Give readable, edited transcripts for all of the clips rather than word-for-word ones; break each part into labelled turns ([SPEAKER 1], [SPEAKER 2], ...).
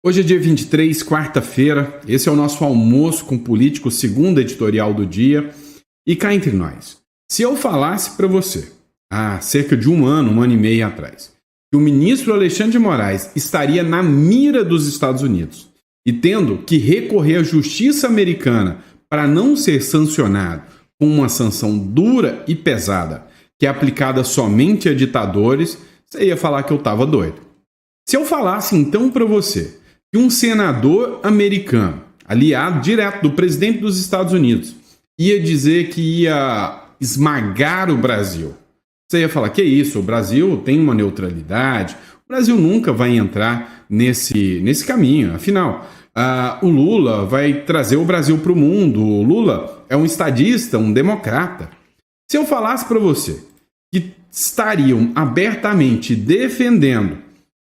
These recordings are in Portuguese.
[SPEAKER 1] Hoje é dia 23, quarta-feira. Esse é o nosso almoço com político, segunda editorial do dia. E cá entre nós, se eu falasse para você, há cerca de um ano e meio atrás, que o ministro Alexandre de Moraes estaria na mira dos Estados Unidos e tendo que recorrer à justiça americana para não ser sancionado com uma sanção dura e pesada, que é aplicada somente a ditadores, você ia falar que eu estava doido. Se eu falasse então para você que um senador americano, aliado direto do presidente dos Estados Unidos, ia dizer que ia esmagar o Brasil, você ia falar, que isso, o Brasil tem uma neutralidade, o Brasil nunca vai entrar nesse caminho, afinal, o Lula vai trazer o Brasil para o mundo, o Lula é um estadista, um democrata. Se eu falasse para você que estariam abertamente defendendo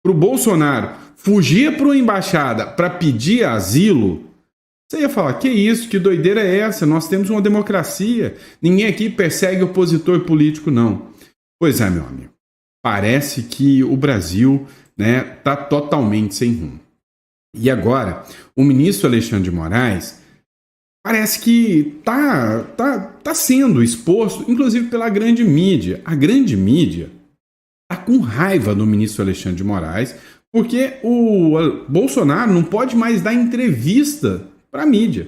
[SPEAKER 1] para o Bolsonaro fugir para uma embaixada para pedir asilo, você ia falar, que isso, que doideira é essa? Nós temos uma democracia, ninguém aqui persegue opositor político, não. Pois é, meu amigo, parece que o Brasil tá totalmente sem rumo. E agora, o ministro Alexandre de Moraes parece que tá sendo exposto, inclusive pela grande mídia. A grande mídia está com raiva do ministro Alexandre de Moraes, porque o Bolsonaro não pode mais dar entrevista para a mídia.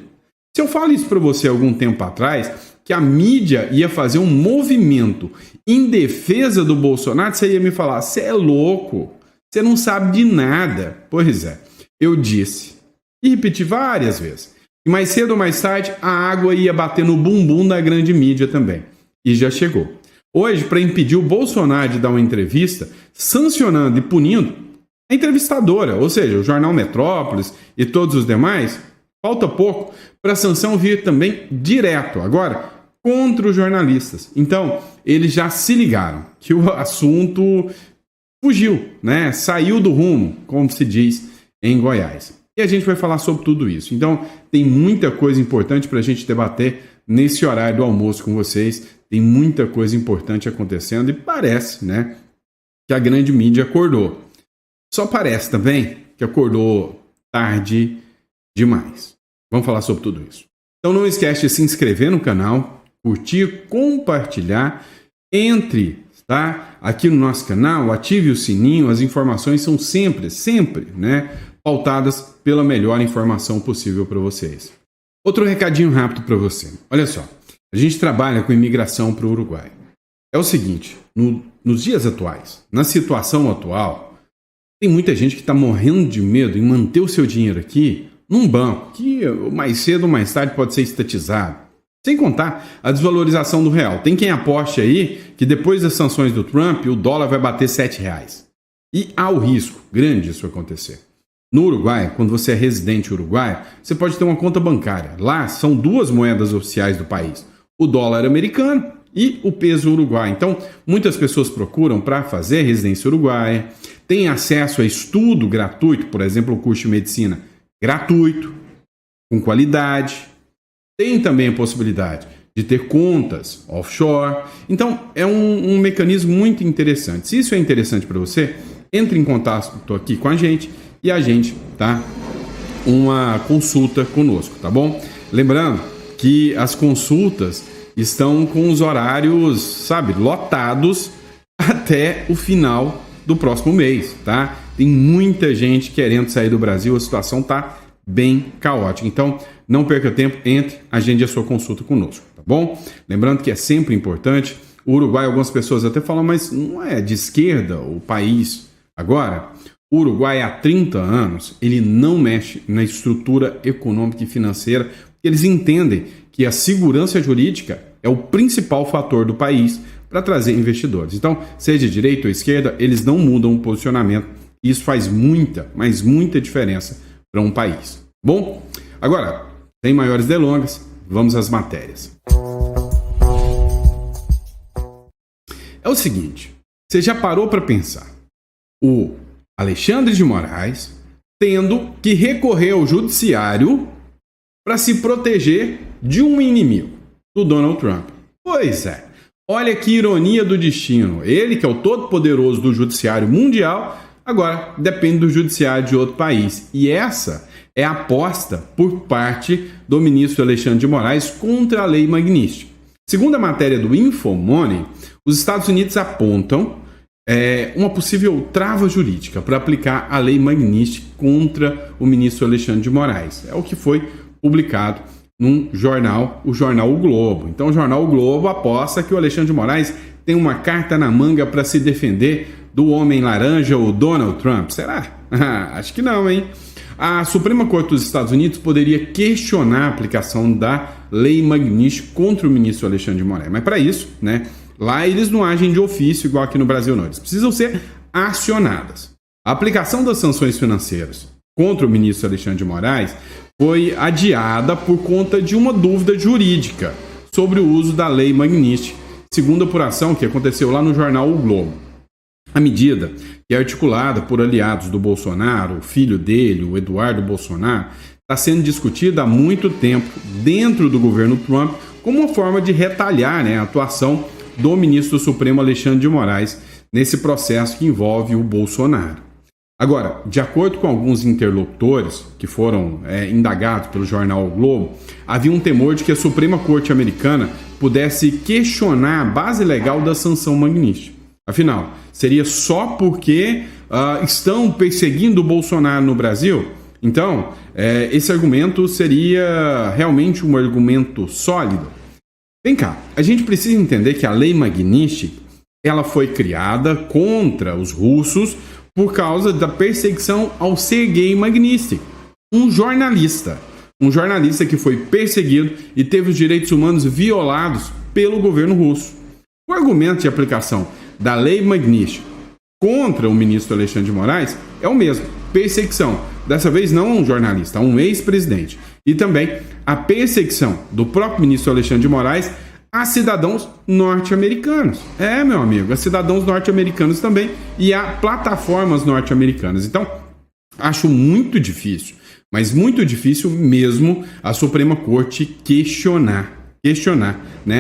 [SPEAKER 1] Se eu falo isso para você algum tempo atrás, que a mídia ia fazer um movimento em defesa do Bolsonaro, você ia me falar, você é louco, você não sabe de nada. Pois é, eu disse e repeti várias vezes. E mais cedo ou mais tarde, a água ia bater no bumbum da grande mídia também. E já chegou. Hoje, para impedir o Bolsonaro de dar uma entrevista, sancionando e punindo a entrevistadora, ou seja, o Jornal Metrópolis e todos os demais, falta pouco para a sanção vir também direto, agora, contra os jornalistas. Então, eles já se ligaram que o assunto fugiu, saiu do rumo, como se diz em Goiás. E a gente vai falar sobre tudo isso. Então, tem muita coisa importante para a gente debater nesse horário do almoço com vocês. Tem muita coisa importante acontecendo e parece, que a grande mídia acordou. Só parece também que acordou tarde demais. Vamos falar sobre tudo isso. Então não esquece de se inscrever no canal, curtir, compartilhar, entre aqui no nosso canal, ative o sininho, as informações são sempre, pautadas pela melhor informação possível para vocês. Outro recadinho rápido para você. Olha só, a gente trabalha com imigração para o Uruguai. É o seguinte, nos dias atuais, na situação atual, tem muita gente que está morrendo de medo em manter o seu dinheiro aqui num banco, que mais cedo ou mais tarde pode ser estatizado. Sem contar a desvalorização do real. Tem quem aposte aí que depois das sanções do Trump, o dólar vai bater R$7. E há o risco grande disso acontecer. No Uruguai, quando você é residente uruguaio, você pode ter uma conta bancária. Lá são duas moedas oficiais do país. O dólar americano e o peso uruguaio. Então, muitas pessoas procuram para fazer residência uruguaia, tem acesso a estudo gratuito, por exemplo, o curso de medicina gratuito, com qualidade. Tem também a possibilidade de ter contas offshore. Então, é um mecanismo muito interessante. Se isso é interessante para você, entre em contato aqui com a gente e a gente, uma consulta conosco, tá bom? Lembrando que as consultas estão com os horários, lotados até o final do próximo mês, Tem muita gente querendo sair do Brasil, a situação tá bem caótica. Então, não perca tempo, entre, agende a sua consulta conosco, tá bom? Lembrando que é sempre importante, o Uruguai, algumas pessoas até falam, mas não é de esquerda o país. Agora, o Uruguai há 30 anos, ele não mexe na estrutura econômica e financeira, porque eles entendem que a segurança jurídica é o principal fator do país para trazer investidores. Então, seja direita ou esquerda, eles não mudam o posicionamento. Isso faz muita, mas muita diferença para um país. Bom, agora, sem maiores delongas, vamos às matérias. É o seguinte, você já parou para pensar? O Alexandre de Moraes tendo que recorrer ao judiciário para se proteger de um inimigo, do Donald Trump. Pois é. Olha que ironia do destino. Ele, que é o todo-poderoso do judiciário mundial, Agora, depende do judiciário de outro país. E essa é a aposta por parte do ministro Alexandre de Moraes contra a Lei Magnitsky. Segundo a matéria do Infomoney, os Estados Unidos apontam uma possível trava jurídica para aplicar a Lei Magnitsky contra o ministro Alexandre de Moraes. É o que foi publicado num jornal, o jornal O Globo. Então o jornal O Globo aposta que o Alexandre de Moraes tem uma carta na manga para se defender do homem laranja, o Donald Trump. Será? Acho que não, hein? A Suprema Corte dos Estados Unidos poderia questionar a aplicação da Lei Magnitsky contra o ministro Alexandre de Moraes. Mas para isso, né, lá eles não agem de ofício igual aqui no Brasil, não. Eles precisam ser acionadas. A aplicação das sanções financeiras contra o ministro Alexandre de Moraes foi adiada por conta de uma dúvida jurídica sobre o uso da Lei Magnitsky, segundo a apuração que aconteceu lá no jornal O Globo. A medida, que é articulada por aliados do Bolsonaro, o filho dele, o Eduardo Bolsonaro, está sendo discutida há muito tempo dentro do governo Trump como uma forma de retalhar, a atuação do ministro Supremo Alexandre de Moraes nesse processo que envolve o Bolsonaro. Agora, de acordo com alguns interlocutores que foram indagados pelo jornal O Globo, havia um temor de que a Suprema Corte americana pudesse questionar a base legal da sanção Magnitsky. Afinal, seria só porque estão perseguindo o Bolsonaro no Brasil? Então, esse argumento seria realmente um argumento sólido? Vem cá, a gente precisa entender que a Lei Magnitsky ela foi criada contra os russos por causa da perseguição ao Sergei Magnitsky, um jornalista que foi perseguido e teve os direitos humanos violados pelo governo russo. O argumento de aplicação da Lei Magnitsky contra o ministro Alexandre de Moraes é o mesmo, perseguição, dessa vez não a um jornalista, a um ex-presidente, e também a perseguição do próprio ministro Alexandre de Moraes a cidadãos norte-americanos. Meu amigo, a cidadãos norte-americanos também e a plataformas norte-americanas. Então, acho muito difícil, mas muito difícil mesmo a Suprema Corte questionar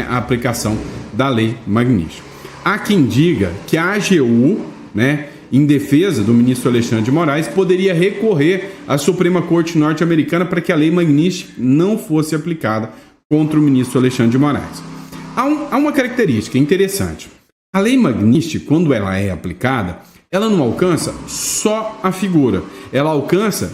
[SPEAKER 1] a aplicação da Lei Magnitsky. Há quem diga que a AGU, em defesa do ministro Alexandre de Moraes, poderia recorrer à Suprema Corte norte-americana para que a Lei Magnitsky não fosse aplicada contra o ministro Alexandre de Moraes. Há uma característica interessante. A Lei Magnitsky, quando ela é aplicada, ela não alcança só a figura, ela alcança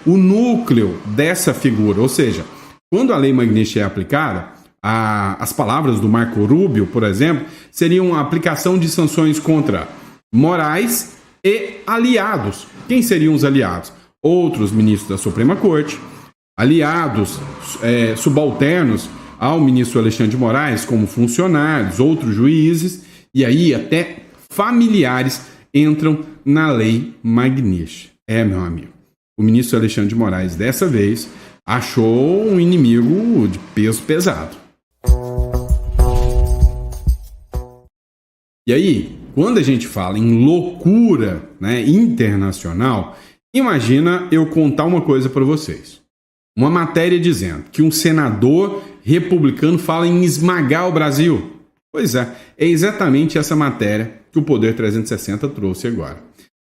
[SPEAKER 1] o núcleo dessa figura, ou seja, quando a Lei Magnitsky é aplicada, as palavras do Marco Rubio, por exemplo, seriam a aplicação de sanções contra Moraes e aliados. Quem seriam os aliados? Outros ministros da Suprema Corte, aliados subalternos ao ministro Alexandre de Moraes, como funcionários, outros juízes, e aí até familiares entram na Lei Magnitsky. Meu amigo, o ministro Alexandre de Moraes, dessa vez, achou um inimigo de peso pesado. E aí, quando a gente fala em loucura internacional, imagina eu contar uma coisa para vocês. Uma matéria dizendo que um senador republicano fala em esmagar o Brasil. Pois é exatamente essa matéria que o Poder 360 trouxe agora.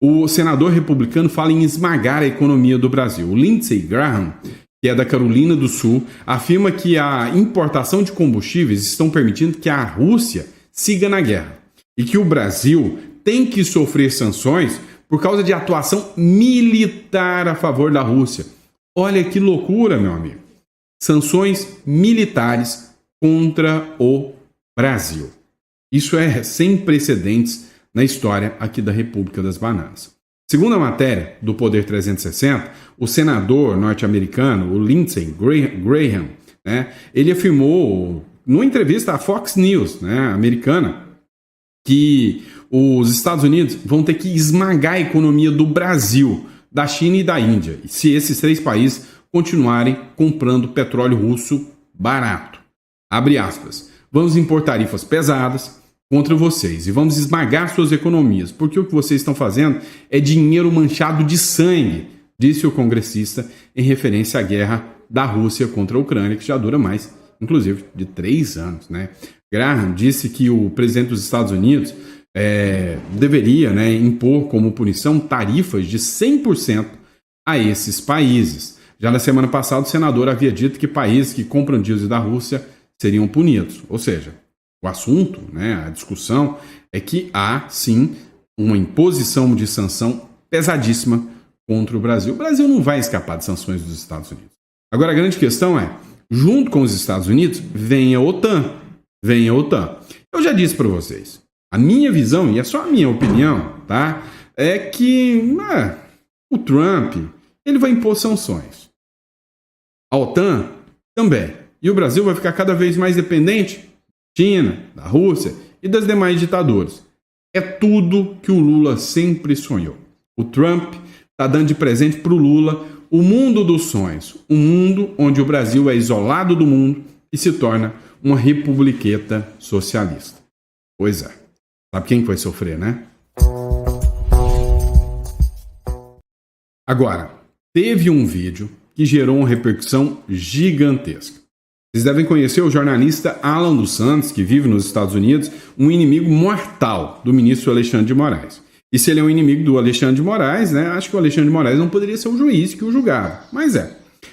[SPEAKER 1] O senador republicano fala em esmagar a economia do Brasil. O Lindsey Graham, que é da Carolina do Sul, afirma que a importação de combustíveis estão permitindo que a Rússia siga na guerra e que o Brasil tem que sofrer sanções por causa de atuação militar a favor da Rússia. Olha que loucura, meu amigo. Sanções militares contra o Brasil. Isso é sem precedentes na história aqui da República das Bananas. Segundo a matéria do Poder 360, o senador norte-americano, o Lindsey Graham, ele afirmou, numa entrevista à Fox News, americana, que os Estados Unidos vão ter que esmagar a economia do Brasil, da China e da Índia, se esses três países continuarem comprando petróleo russo barato. Abre aspas. Vamos impor tarifas pesadas contra vocês e vamos esmagar suas economias, porque o que vocês estão fazendo é dinheiro manchado de sangue, disse o congressista em referência à guerra da Rússia contra a Ucrânia, que já dura mais, inclusive, de 3 anos. Graham disse que o presidente dos Estados Unidos deveria, né, impor como punição tarifas de 100% a esses países. Já na semana passada, o senador havia dito que países que compram diesel da Rússia seriam punidos. Ou seja, o assunto, né, a discussão é que há, sim, uma imposição de sanção pesadíssima contra o Brasil. O Brasil não vai escapar de sanções dos Estados Unidos. Agora, a grande questão é, junto com os Estados Unidos, vem a OTAN. Vem a OTAN. Eu já disse para vocês, a minha visão, e é só a minha opinião, tá? É que o Trump, ele vai impor sanções. A OTAN também. E o Brasil vai ficar cada vez mais dependente da China, da Rússia e das demais ditaduras. É tudo que o Lula sempre sonhou. O Trump está dando de presente para o Lula o mundo dos sonhos. Um mundo onde o Brasil é isolado do mundo e se torna uma republiqueta socialista. Pois é. Sabe quem vai sofrer, né? Agora, teve um vídeo que gerou uma repercussão gigantesca. Vocês devem conhecer o jornalista Alan dos Santos, que vive nos Estados Unidos, um inimigo mortal do ministro Alexandre de Moraes. E se ele é um inimigo do Alexandre de Moraes, né, acho que o Alexandre de Moraes não poderia ser o juiz que o julgava. Mas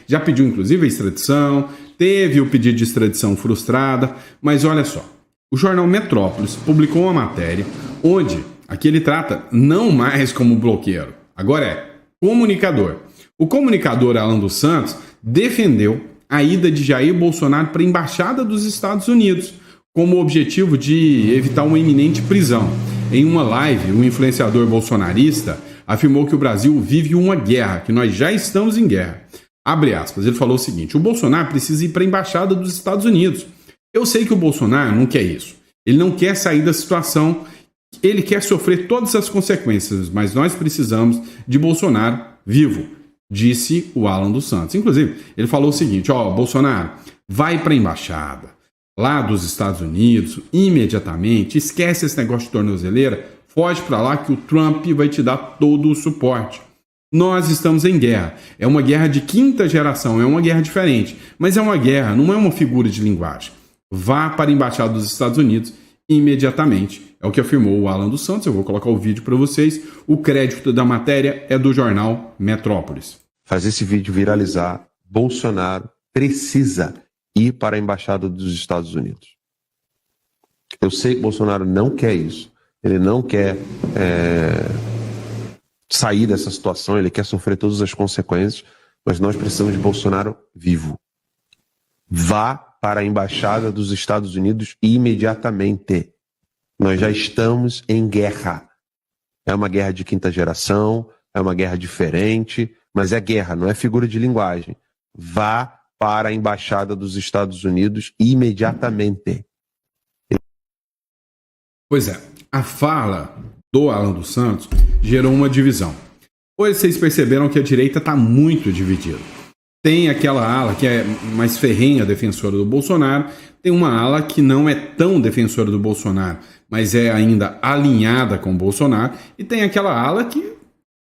[SPEAKER 1] já pediu inclusive a extradição, teve o pedido de extradição frustrada, mas olha só. O jornal Metrópolis publicou uma matéria onde aqui ele trata não mais como bloqueiro, agora é comunicador. O comunicador Alan dos Santos defendeu a ida de Jair Bolsonaro para a Embaixada dos Estados Unidos, como objetivo de evitar uma iminente prisão. Em uma live, um influenciador bolsonarista afirmou que o Brasil vive uma guerra, que nós já estamos em guerra. Abre aspas, ele falou o seguinte: o Bolsonaro precisa ir para a Embaixada dos Estados Unidos. Eu sei que o Bolsonaro não quer isso. Ele não quer sair da situação, ele quer sofrer todas as consequências, mas nós precisamos de Bolsonaro vivo, disse o Alan dos Santos. Inclusive, ele falou o seguinte: Bolsonaro, vai para a embaixada lá dos Estados Unidos imediatamente, esquece esse negócio de tornozeleira, foge para lá que o Trump vai te dar todo o suporte. Nós estamos em guerra. É uma guerra de quinta geração, é uma guerra diferente, mas é uma guerra, não é uma figura de linguagem. Vá para a Embaixada dos Estados Unidos imediatamente. É o que afirmou o Alan dos Santos. Eu vou colocar o vídeo para vocês. O crédito da matéria é do jornal Metrópolis.
[SPEAKER 2] Fazer esse vídeo viralizar, Bolsonaro precisa ir para a Embaixada dos Estados Unidos. Eu sei que Bolsonaro não quer isso. Ele não quer sair dessa situação, ele quer sofrer todas as consequências, mas nós precisamos de Bolsonaro vivo. Vá para a Embaixada dos Estados Unidos imediatamente. Nós já estamos em guerra. É uma guerra de quinta geração, é uma guerra diferente, mas é guerra, não é figura de linguagem. Vá para a Embaixada dos Estados Unidos imediatamente.
[SPEAKER 1] Pois é, a fala do Alan dos Santos gerou uma divisão. Hoje vocês perceberam que a direita está muito dividida. Tem aquela ala que é mais ferrenha defensora do Bolsonaro, tem uma ala que não é tão defensora do Bolsonaro, mas é ainda alinhada com o Bolsonaro, e tem aquela ala que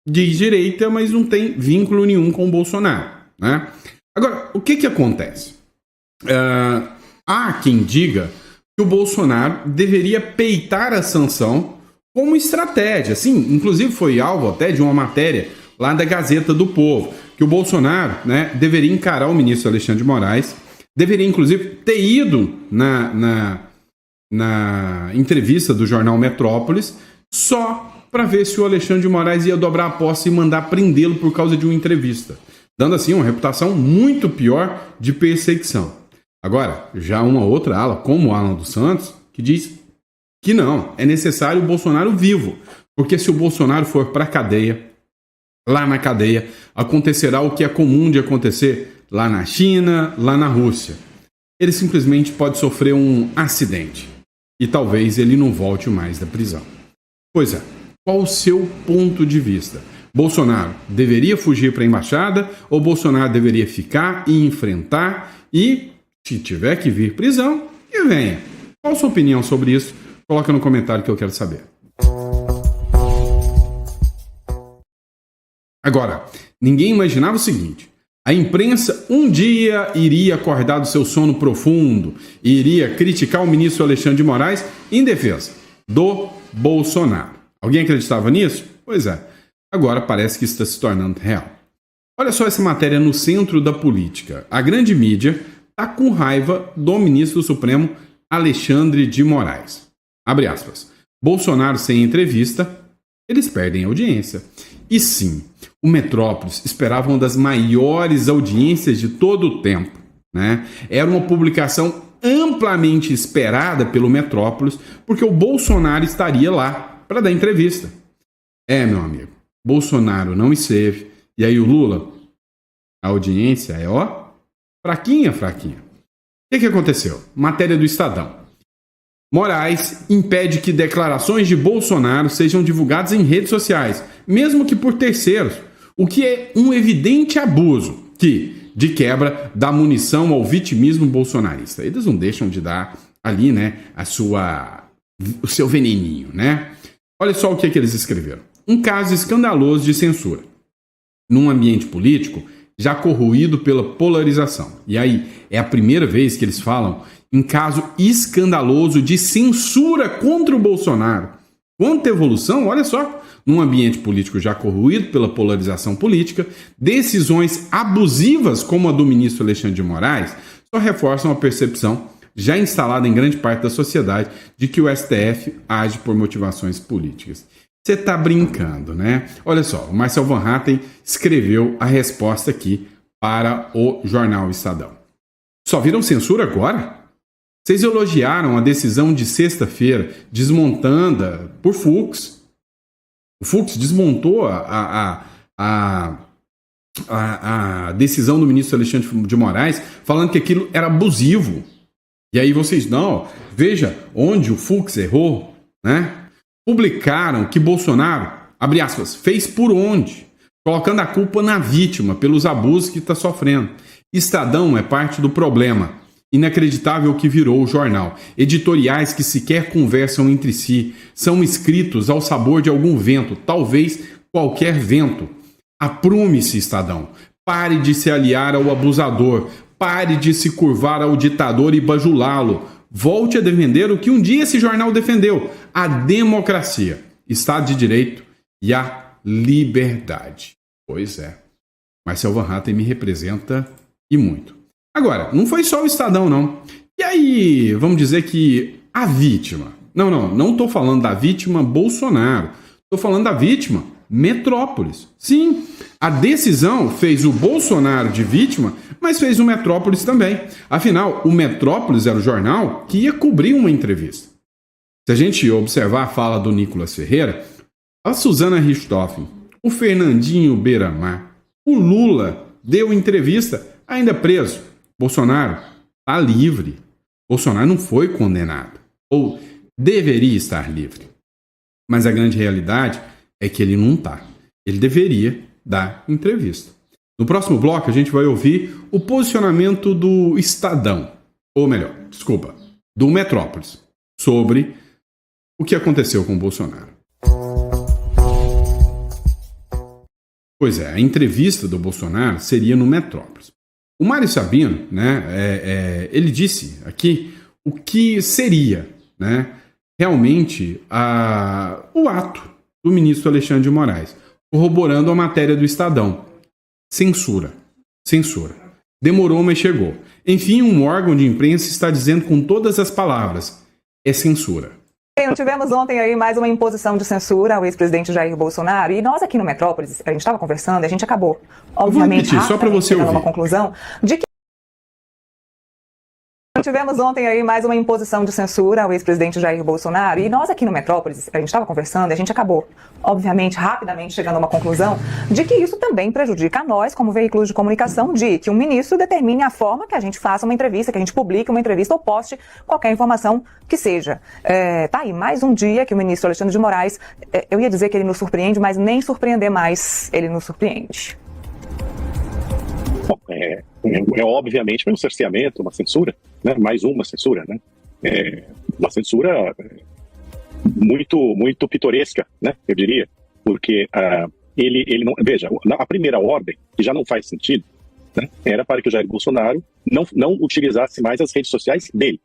[SPEAKER 1] diz direita, mas não tem vínculo nenhum com o Bolsonaro, né? Agora, o que acontece? Há quem diga que o Bolsonaro deveria peitar a sanção como estratégia. Sim, inclusive foi alvo até de uma matéria lá da Gazeta do Povo, que o Bolsonaro, né, deveria encarar o ministro Alexandre de Moraes, deveria inclusive ter ido na entrevista do jornal Metrópolis só para ver se o Alexandre de Moraes ia dobrar a posse e mandar prendê-lo por causa de uma entrevista, dando assim uma reputação muito pior de perseguição. Agora, já uma outra ala, como o Alan dos Santos, que diz que não, é necessário o Bolsonaro vivo, porque se o Bolsonaro for para a cadeia, lá na cadeia, acontecerá o que é comum de acontecer lá na China, lá na Rússia. Ele simplesmente pode sofrer um acidente e talvez ele não volte mais da prisão. Pois é, qual o seu ponto de vista? Bolsonaro deveria fugir para a embaixada ou Bolsonaro deveria ficar e enfrentar e, se tiver que vir prisão, que venha? Qual a sua opinião sobre isso? Coloca no comentário que eu quero saber. Agora, ninguém imaginava o seguinte: a imprensa um dia iria acordar do seu sono profundo e iria criticar o ministro Alexandre de Moraes em defesa do Bolsonaro. Alguém acreditava nisso? Pois é, agora parece que está se tornando real. Olha só essa matéria no centro da política. A grande mídia está com raiva do ministro do Supremo Alexandre de Moraes. Abre aspas. Bolsonaro sem entrevista, eles perdem audiência. E sim, o Metrópolis esperava uma das maiores audiências de todo o tempo, né? Era uma publicação amplamente esperada pelo Metrópolis, porque o Bolsonaro estaria lá para dar entrevista. Meu amigo, Bolsonaro não esteve, e aí o Lula, a audiência é, fraquinha. O que aconteceu? Matéria do Estadão. Moraes impede que declarações de Bolsonaro sejam divulgadas em redes sociais, mesmo que por terceiros, o que é um evidente abuso de quebra da munição ao vitimismo bolsonarista. Eles não deixam de dar ali, né, o seu veneninho, né? Olha só o que eles escreveram. Um caso escandaloso de censura num ambiente político já corroído pela polarização. E aí, é a primeira vez que eles falam em caso escandaloso de censura contra o Bolsonaro. Quanta evolução, olha só. Num ambiente político já corroído pela polarização política, decisões abusivas como a do ministro Alexandre de Moraes só reforçam a percepção já instalada em grande parte da sociedade de que o STF age por motivações políticas. Você está brincando, né? Olha só, o Marcel Van Hatten escreveu a resposta aqui para o jornal Estadão. Só viram censura agora? Vocês elogiaram a decisão de sexta-feira desmontando por Fux. O Fux desmontou a decisão do ministro Alexandre de Moraes falando que aquilo era abusivo. E aí vocês, não, veja onde o Fux errou, né? Publicaram que Bolsonaro, abre aspas, fez por onde? Colocando a culpa na vítima pelos abusos que está sofrendo. Estadão é parte do problema. Inacreditável que virou o jornal. Editoriais que sequer conversam entre si, são escritos ao sabor de algum vento, talvez qualquer vento. Aprume-se, Estadão. Pare de se aliar ao abusador. Pare de se curvar ao ditador e bajulá-lo. Volte a defender o que um dia esse jornal defendeu: a democracia, Estado de Direito e a liberdade. Pois é. Marcel Van Hatten me representa e muito. Agora, não foi só o Estadão, não. E aí, vamos dizer que a vítima... Não estou falando da vítima Bolsonaro. Estou falando da vítima Metrópolis. Sim, a decisão fez o Bolsonaro de vítima, mas fez o Metrópolis também. Afinal, o Metrópolis era o jornal que ia cobrir uma entrevista. Se a gente observar a fala do Nicolas Ferreira, a Suzana Richthofen, o Fernandinho Beiramar, o Lula deu entrevista ainda preso. Bolsonaro está livre. Bolsonaro não foi condenado. Ou deveria estar livre. Mas a grande realidade é que ele não está. Ele deveria dar entrevista. No próximo bloco, a gente vai ouvir o posicionamento do Estadão. Ou melhor, desculpa, do Metrópolis. Sobre o que aconteceu com o Bolsonaro. Pois é, a entrevista do Bolsonaro seria no Metrópolis. O Mário Sabino, né, ele disse aqui o que seria, né, realmente o ato do ministro Alexandre de Moraes, corroborando a matéria do Estadão. Censura. Demorou, mas chegou. Enfim, um órgão de imprensa está dizendo com todas as palavras: é censura.
[SPEAKER 3] Tivemos ontem aí mais uma imposição de censura ao ex-presidente Jair Bolsonaro, e nós aqui no Metrópolis, a gente estava conversando, a gente acabou, obviamente,
[SPEAKER 1] vou repetir, só para você ouvir.
[SPEAKER 3] Uma conclusão de que tivemos ontem aí mais uma imposição de censura ao ex-presidente Jair Bolsonaro, e nós aqui no Metrópolis, a gente estava conversando, a gente acabou, obviamente, rapidamente chegando a uma conclusão de que isso também prejudica a nós, como veículos de comunicação, de que um ministro determine a forma que a gente faça uma entrevista, que a gente publique uma entrevista ou poste qualquer informação que seja. Tá aí, mais um dia que o ministro Alexandre de Moraes, eu ia dizer que ele nos surpreende, mas nem surpreender mais, ele nos surpreende.
[SPEAKER 4] Bom, é obviamente um cerceamento, uma censura, né? Mais uma censura, né? Uma censura muito pitoresca, né? Eu diria, porque ele não, veja, a primeira ordem, que já não faz sentido, né? Era para que o Jair Bolsonaro não utilizasse mais as redes sociais dele.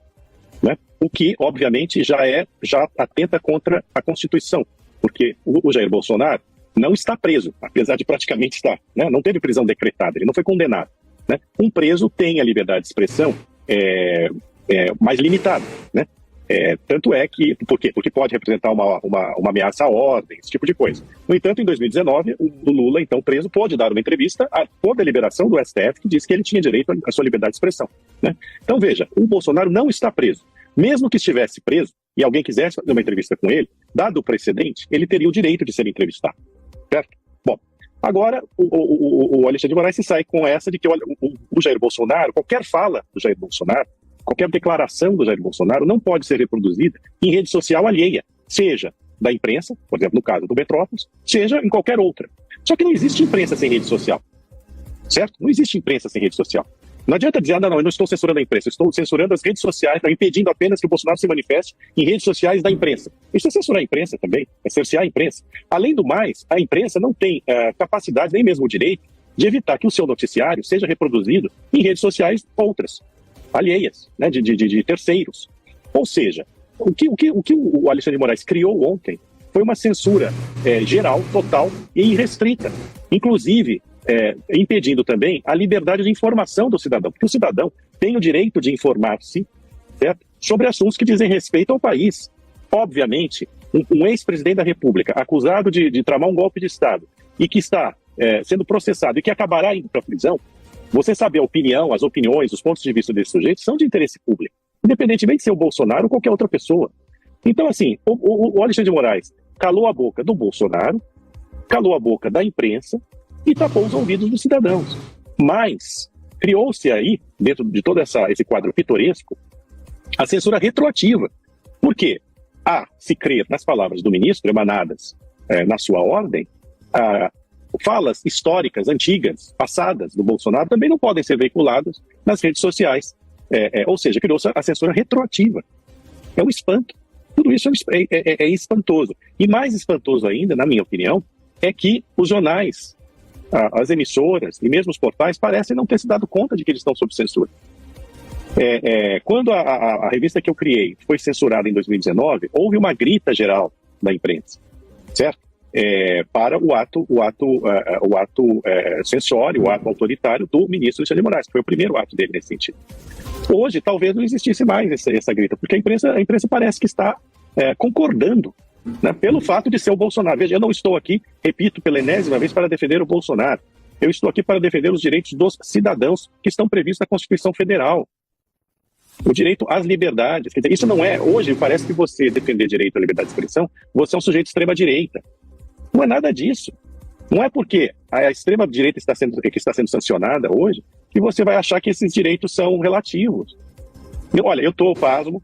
[SPEAKER 4] né? O que, obviamente, já atenta contra a Constituição, porque o Jair Bolsonaro não está preso, apesar de praticamente estar, né? Não teve prisão decretada, ele não foi condenado, né? Um preso tem a liberdade de expressão mais limitada, né? Tanto é que, por quê? Porque pode representar uma ameaça à ordem, esse tipo de coisa. No entanto, em 2019, o Lula, então preso, pôde dar uma entrevista por deliberação do STF, que disse que ele tinha direito à sua liberdade de expressão, né? Então, veja, o Bolsonaro não está preso. Mesmo que estivesse preso e alguém quisesse fazer uma entrevista com ele, dado o precedente, ele teria o direito de ser entrevistado, certo? Bom, agora o Alexandre de Moraes se sai com essa de que o Jair Bolsonaro, qualquer fala do Jair Bolsonaro, qualquer declaração do Jair Bolsonaro não pode ser reproduzida em rede social alheia, seja da imprensa, por exemplo, no caso do Metrópolis, seja em qualquer outra. Só que não existe imprensa sem rede social, certo? Não existe imprensa sem rede social. Não adianta dizer, não, eu não estou censurando a imprensa, eu estou censurando as redes sociais, impedindo apenas que o Bolsonaro se manifeste em redes sociais da imprensa. Isso é censurar a imprensa também, é cercear a imprensa. Além do mais, a imprensa não tem capacidade, nem mesmo o direito, de evitar que o seu noticiário seja reproduzido em redes sociais outras, alheias, né, de terceiros. Ou seja, o que o Alexandre de Moraes criou ontem foi uma censura geral, total e irrestrita, inclusive impedindo também a liberdade de informação do cidadão, porque o cidadão tem o direito de informar-se, certo, sobre assuntos que dizem respeito ao país. Obviamente, um ex-presidente da República acusado de tramar um golpe de Estado e que está sendo processado e que acabará indo para a prisão, você sabe a opinião, as opiniões, os pontos de vista desse sujeito são de interesse público, independentemente de ser o Bolsonaro ou qualquer outra pessoa. Então, assim, o Alexandre de Moraes calou a boca do Bolsonaro, calou a boca da imprensa e tapou os ouvidos dos cidadãos. Mas criou-se aí, dentro de todo esse quadro pitoresco, a censura retroativa. Por quê? Se crer nas palavras do ministro, emanadas na sua ordem, falas históricas, antigas, passadas do Bolsonaro também não podem ser veiculadas nas redes sociais. Ou seja, criou-se a censura retroativa. É um espanto. Tudo isso é espantoso. E mais espantoso ainda, na minha opinião, é que os jornais, as emissoras e mesmo os portais parecem não ter se dado conta de que eles estão sob censura. Quando a revista que eu criei foi censurada em 2019, houve uma grita geral da imprensa, certo? Para o ato censório, o ato autoritário do ministro Alexandre de Moraes, que foi o primeiro ato dele nesse sentido. Hoje, talvez não existisse mais essa grita, porque a imprensa parece que está concordando, né, pelo fato de ser o Bolsonaro. Veja, eu não estou aqui, repito pela enésima vez, para defender o Bolsonaro. Eu estou aqui para defender os direitos dos cidadãos que estão previstos na Constituição Federal. O direito às liberdades. Quer dizer, isso não é... Hoje, parece que você defender direito à liberdade de expressão, você é um sujeito de extrema-direita. Não é nada disso. Não é porque a extrema-direita que está sendo sancionada hoje que você vai achar que esses direitos são relativos. Olha, eu estou pasmo,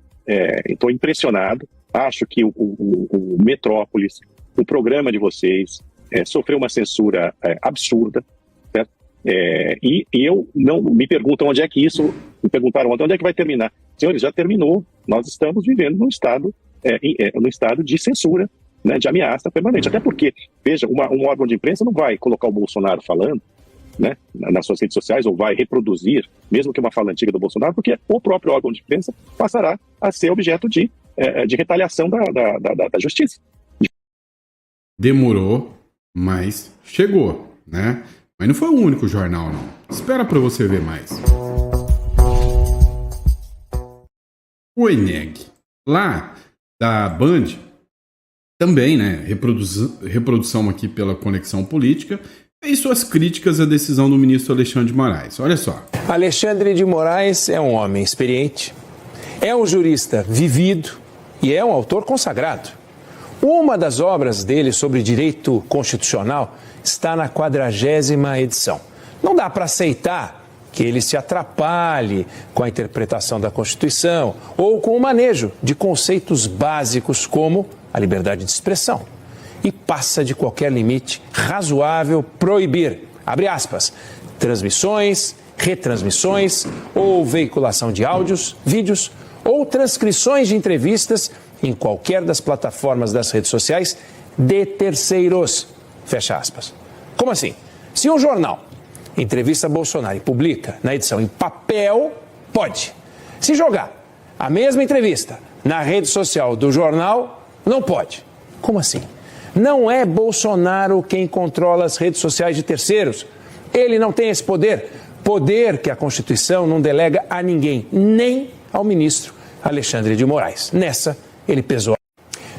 [SPEAKER 4] estou impressionado. Acho que o Metrópolis, o programa de vocês, sofreu uma censura absurda, certo? E eu não me perguntam onde é que isso... Me perguntaram ontem, onde é que vai terminar? Senhores, já terminou. Nós estamos vivendo num estado de censura, né, de ameaça permanente. Até porque, veja, um órgão de imprensa não vai colocar o Bolsonaro falando, né, nas suas redes sociais, ou vai reproduzir, mesmo que uma fala antiga do Bolsonaro, porque o próprio órgão de imprensa passará a ser objeto de retaliação da justiça.
[SPEAKER 1] Demorou, mas chegou, né? Mas não foi o único jornal, não. Espera para você ver mais. O Eneg, lá da Band, também, né, reprodução aqui pela Conexão Política, fez suas críticas à decisão do ministro Alexandre de Moraes. Olha só.
[SPEAKER 5] Alexandre de Moraes é um homem experiente, é um jurista vivido e é um autor consagrado. Uma das obras dele sobre direito constitucional está na 40ª edição. Não dá para aceitar que ele se atrapalhe com a interpretação da Constituição ou com o manejo de conceitos básicos como a liberdade de expressão. E passa de qualquer limite razoável proibir, abre aspas, transmissões, retransmissões ou veiculação de áudios, vídeos ou transcrições de entrevistas em qualquer das plataformas das redes sociais de terceiros, fecha aspas. Como assim? Se um jornal entrevista Bolsonaro e publica na edição em papel, pode. Se jogar a mesma entrevista na rede social do jornal, não pode. Como assim? Não é Bolsonaro quem controla as redes sociais de terceiros. Ele não tem esse poder. Poder que a Constituição não delega a ninguém, nem ao ministro Alexandre de Moraes. Nessa, ele pesou.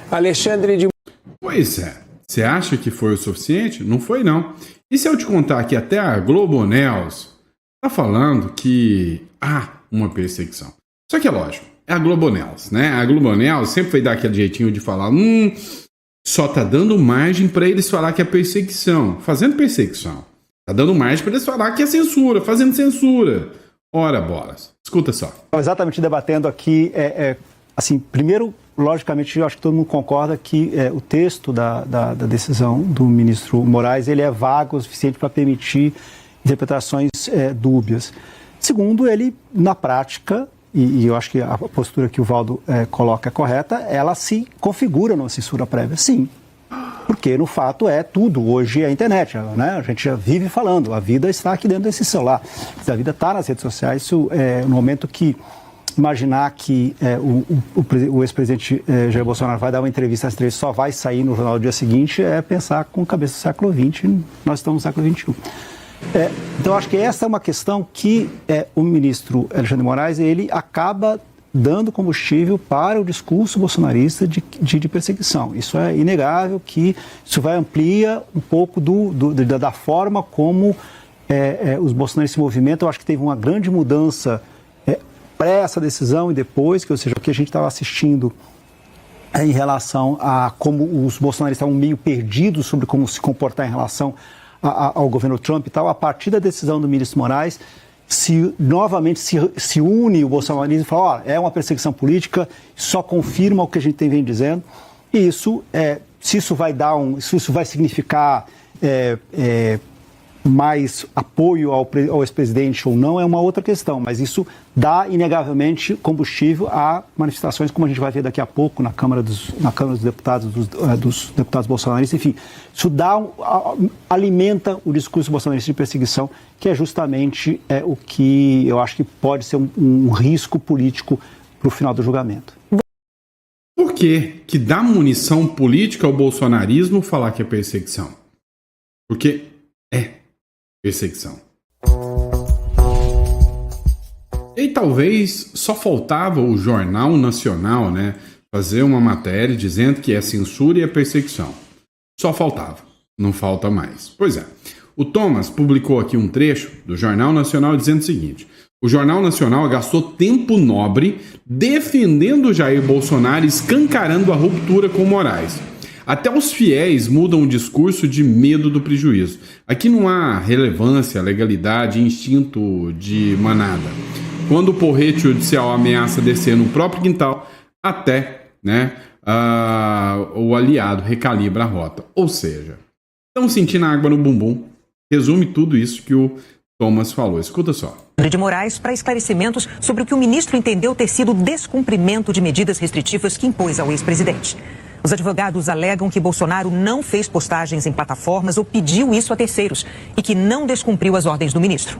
[SPEAKER 5] Alexandre de...
[SPEAKER 1] Pois é. Você acha que foi o suficiente? Não foi, não. E se eu te contar que até a Globo News está falando que há uma perseguição? Só que é lógico, é a Globo News, né? A Globo News sempre vai dar aquele jeitinho de falar, só tá dando margem para eles falar que é perseguição. Fazendo perseguição. Tá dando margem para eles falar que é censura, fazendo censura. Ora, bolas. Escuta só.
[SPEAKER 6] Exatamente debatendo aqui, assim, primeiro, logicamente, eu acho que todo mundo concorda que o texto da decisão do ministro Moraes, ele é vago o suficiente para permitir interpretações dúbias. Segundo, ele, na prática, e eu acho que a postura que o Valdo coloca é correta, ela se configura numa censura prévia, sim. Porque, no fato, tudo. Hoje é a internet, né? A gente já vive falando, a vida está aqui dentro desse celular. A vida está nas redes sociais. Isso, no momento que imaginar que o ex-presidente Jair Bolsonaro vai dar uma entrevista às 3 só vai sair no jornal do dia seguinte, é pensar com a cabeça do século XX, nós estamos no século XXI. Então, acho que essa é uma questão que o ministro Alexandre de Moraes, ele acaba dando combustível para o discurso bolsonarista de perseguição. Isso é inegável, que isso vai ampliar um pouco da forma como os bolsonaristas se movimentam. Eu acho que teve uma grande mudança pré essa decisão e depois, ou seja, o que a gente estava assistindo em relação a como os bolsonaristas estavam meio perdidos sobre como se comportar em relação ao governo Trump e tal. A partir da decisão do ministro Moraes, novamente se une o bolsonarismo e fala, é uma perseguição política, só confirma o que a gente vem dizendo. E isso, se isso vai significar mais apoio ao ex-presidente ou não, é uma outra questão, mas isso dá inegavelmente combustível a manifestações como a gente vai ver daqui a pouco na Câmara dos Deputados, dos deputados bolsonaristas. Enfim, isso alimenta o discurso bolsonarista de perseguição, que é justamente o que eu acho que pode ser um risco político para o final do julgamento.
[SPEAKER 1] Por que dá munição política ao bolsonarismo falar que é perseguição? Porque perseguição. E talvez só faltava o Jornal Nacional, né, fazer uma matéria dizendo que é censura e é perseguição. Só faltava. Não falta mais. Pois é. O Thomas publicou aqui um trecho do Jornal Nacional dizendo o seguinte: o Jornal Nacional gastou tempo nobre defendendo Jair Bolsonaro, escancarando a ruptura com Moraes. Até os fiéis mudam o discurso de medo do prejuízo. Aqui não há relevância, legalidade e instinto de manada. Quando o porrete judicial ameaça descer no próprio quintal, até o aliado recalibra a rota. Ou seja, estão sentindo água no bumbum. Resume tudo isso que o Thomas falou. Escuta só.
[SPEAKER 7] De Moraes para esclarecimentos sobre o que o ministro entendeu ter sido descumprimento de medidas restritivas que impôs ao ex-presidente. Os advogados alegam que Bolsonaro não fez postagens em plataformas ou pediu isso a terceiros e que não descumpriu as ordens do ministro.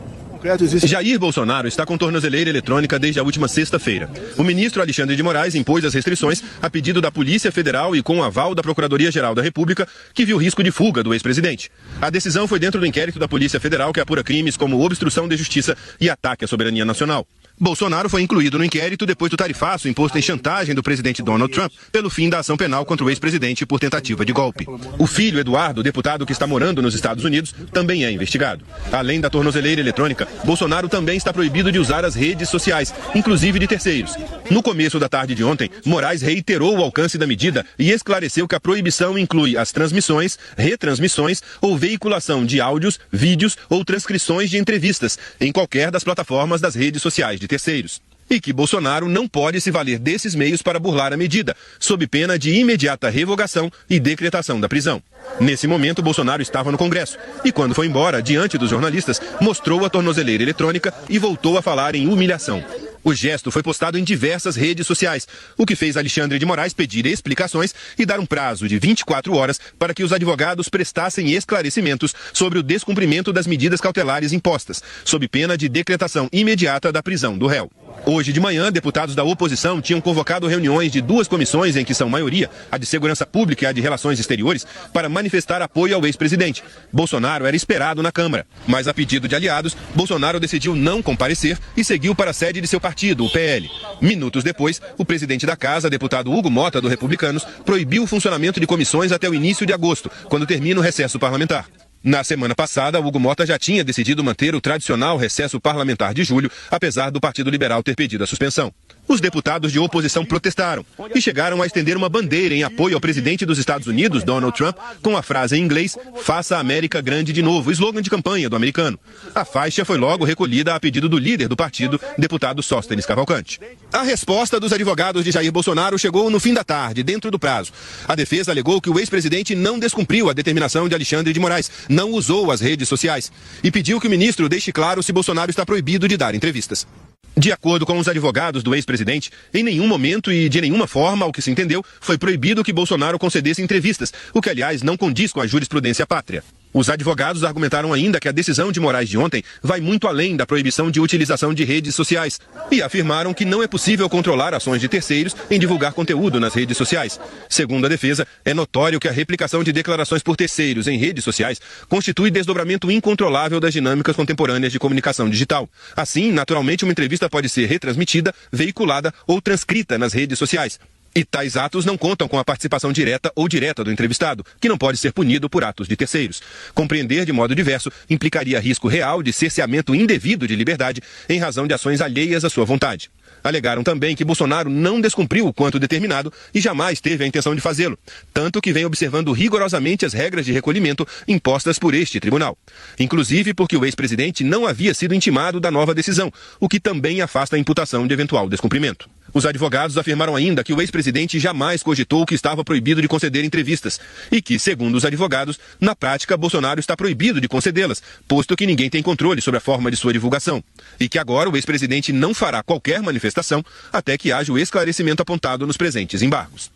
[SPEAKER 8] Jair Bolsonaro está com tornozeleira eletrônica desde a última sexta-feira. O ministro Alexandre de Moraes impôs as restrições a pedido da Polícia Federal e com o aval da Procuradoria-Geral da República, que viu risco de fuga do ex-presidente. A decisão foi dentro do inquérito da Polícia Federal, que apura crimes como obstrução de justiça e ataque à soberania nacional. Bolsonaro foi incluído no inquérito depois do tarifaço imposto em chantagem do presidente Donald Trump pelo fim da ação penal contra o ex-presidente por tentativa de golpe. O filho, Eduardo, deputado que está morando nos Estados Unidos, também é investigado. Além da tornozeleira eletrônica, Bolsonaro também está proibido de usar as redes sociais, inclusive de terceiros. No começo da tarde de ontem, Moraes reiterou o alcance da medida e esclareceu que a proibição inclui as transmissões, retransmissões ou veiculação de áudios, vídeos ou transcrições de entrevistas em qualquer das plataformas das redes sociais de terceiros. E que Bolsonaro não pode se valer desses meios para burlar a medida, sob pena de imediata revogação e decretação da prisão. Nesse momento, Bolsonaro estava no Congresso e, quando foi embora, diante dos jornalistas, mostrou a tornozeleira eletrônica e voltou a falar em humilhação. O gesto foi postado em diversas redes sociais, o que fez Alexandre de Moraes pedir explicações e dar um prazo de 24 horas para que os advogados prestassem esclarecimentos sobre o descumprimento das medidas cautelares impostas, sob pena de decretação imediata da prisão do réu. Hoje de manhã, deputados da oposição tinham convocado reuniões de duas comissões em que são maioria, a de Segurança Pública e a de Relações Exteriores, para manifestar apoio ao ex-presidente. Bolsonaro era esperado na Câmara, mas a pedido de aliados, Bolsonaro decidiu não comparecer e seguiu para a sede de seu partido, o PL. Minutos depois, o presidente da casa, deputado Hugo Mota, do Republicanos, proibiu o funcionamento de comissões até o início de agosto, quando termina o recesso parlamentar. Na semana passada, Hugo Mota já tinha decidido manter o tradicional recesso parlamentar de julho, apesar do Partido Liberal ter pedido a suspensão. Os deputados de oposição protestaram e chegaram a estender uma bandeira em apoio ao presidente dos Estados Unidos, Donald Trump, com a frase em inglês, "Faça a América grande de novo", slogan de campanha do americano. A faixa foi logo recolhida a pedido do líder do partido, deputado Sóstenes Cavalcante. A resposta dos advogados de Jair Bolsonaro chegou no fim da tarde, dentro do prazo. A defesa alegou que o ex-presidente não descumpriu a determinação de Alexandre de Moraes, não usou as redes sociais e pediu que o ministro deixe claro se Bolsonaro está proibido de dar entrevistas. De acordo com os advogados do ex-presidente, em nenhum momento e de nenhuma forma, ao que se entendeu, foi proibido que Bolsonaro concedesse entrevistas, o que, aliás, não condiz com a jurisprudência pátria. Os advogados argumentaram ainda que a decisão de Moraes de ontem vai muito além da proibição de utilização de redes sociais e afirmaram que não é possível controlar ações de terceiros em divulgar conteúdo nas redes sociais. Segundo a defesa, é notório que a replicação de declarações por terceiros em redes sociais constitui desdobramento incontrolável das dinâmicas contemporâneas de comunicação digital. Assim, naturalmente, uma entrevista pode ser retransmitida, veiculada ou transcrita nas redes sociais. E tais atos não contam com a participação direta ou direta do entrevistado, que não pode ser punido por atos de terceiros. Compreender de modo diverso implicaria risco real de cerceamento indevido de liberdade em razão de ações alheias à sua vontade. Alegaram também que Bolsonaro não descumpriu o quanto determinado e jamais teve a intenção de fazê-lo, tanto que vem observando rigorosamente as regras de recolhimento impostas por este tribunal. Inclusive porque o ex-presidente não havia sido intimado da nova decisão, o que também afasta a imputação de eventual descumprimento. Os advogados afirmaram ainda que o ex-presidente jamais cogitou que estava proibido de conceder entrevistas e que, segundo os advogados, na prática, Bolsonaro está proibido de concedê-las, posto que ninguém tem controle sobre a forma de sua divulgação, e que agora o ex-presidente não fará qualquer manifestação até que haja o esclarecimento apontado nos presentes embargos.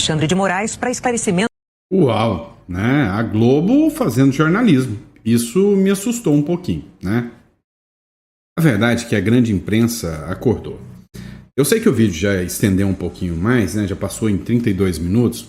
[SPEAKER 7] Alexandre de Moraes para esclarecimento.
[SPEAKER 1] Uau, né? A Globo fazendo jornalismo. Isso me assustou um pouquinho, né? A verdade é que a grande imprensa acordou. Eu sei que o vídeo já estendeu um pouquinho mais, né? Já passou em 32 minutos.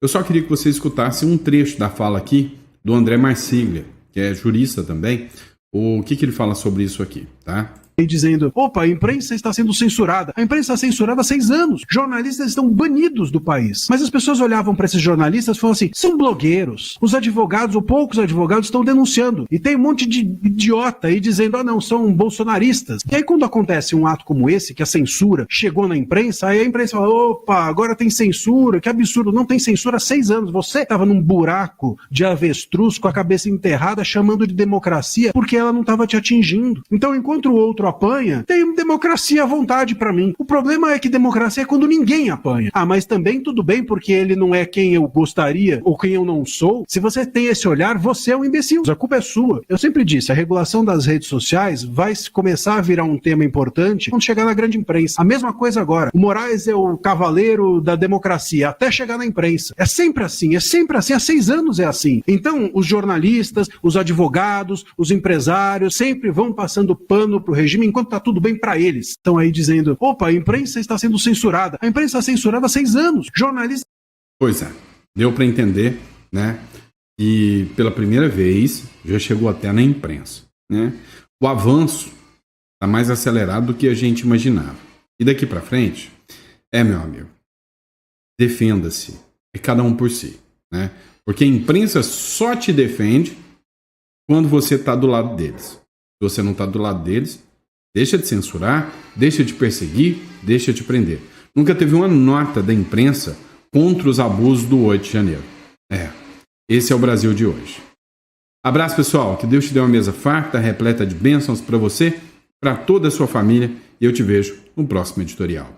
[SPEAKER 1] Eu só queria que você escutasse um trecho da fala aqui do André Marsiglia, que é jurista também. O que ele fala sobre isso aqui, tá?
[SPEAKER 9] Dizendo, opa, a imprensa está sendo censurada. A imprensa está censurada há 6 anos. Jornalistas estão banidos do país. Mas as pessoas olhavam para esses jornalistas e falavam assim, são blogueiros. Os advogados, ou poucos advogados, estão denunciando. E tem um monte de idiota aí dizendo, não, são bolsonaristas. E aí quando acontece um ato como esse, que a censura chegou na imprensa, aí a imprensa fala, opa, agora tem censura, que absurdo. Não tem censura há 6 anos. Você estava num buraco de avestruz com a cabeça enterrada, chamando de democracia, porque ela não estava te atingindo. Então, enquanto o outro apanha, tem democracia à vontade pra mim. O problema é que democracia é quando ninguém apanha. Mas também tudo bem porque ele não é quem eu gostaria ou quem eu não sou. Se você tem esse olhar, você é um imbecil. A culpa é sua. Eu sempre disse, a regulação das redes sociais vai começar a virar um tema importante quando chegar na grande imprensa. A mesma coisa agora. O Moraes é o cavaleiro da democracia até chegar na imprensa. É sempre assim. Há 6 anos é assim. Então, os jornalistas, os advogados, os empresários sempre vão passando pano pro regime enquanto tá tudo bem para eles. Estão aí dizendo, opa, a imprensa está sendo censurada. A imprensa está censurada há 6 anos. Jornalistas...
[SPEAKER 1] Pois é, deu para entender, né? E pela primeira vez já chegou até na imprensa, né? O avanço está mais acelerado do que a gente imaginava. E daqui para frente, meu amigo, defenda-se. É cada um por si, né? Porque a imprensa só te defende quando você tá do lado deles. Se você não tá do lado deles, deixa de censurar, deixa de perseguir, deixa de prender. Nunca teve uma nota da imprensa contra os abusos do 8 de janeiro. Esse é o Brasil de hoje. Abraço, pessoal. Que Deus te dê uma mesa farta, repleta de bênçãos para você, para toda a sua família. E eu te vejo no próximo editorial.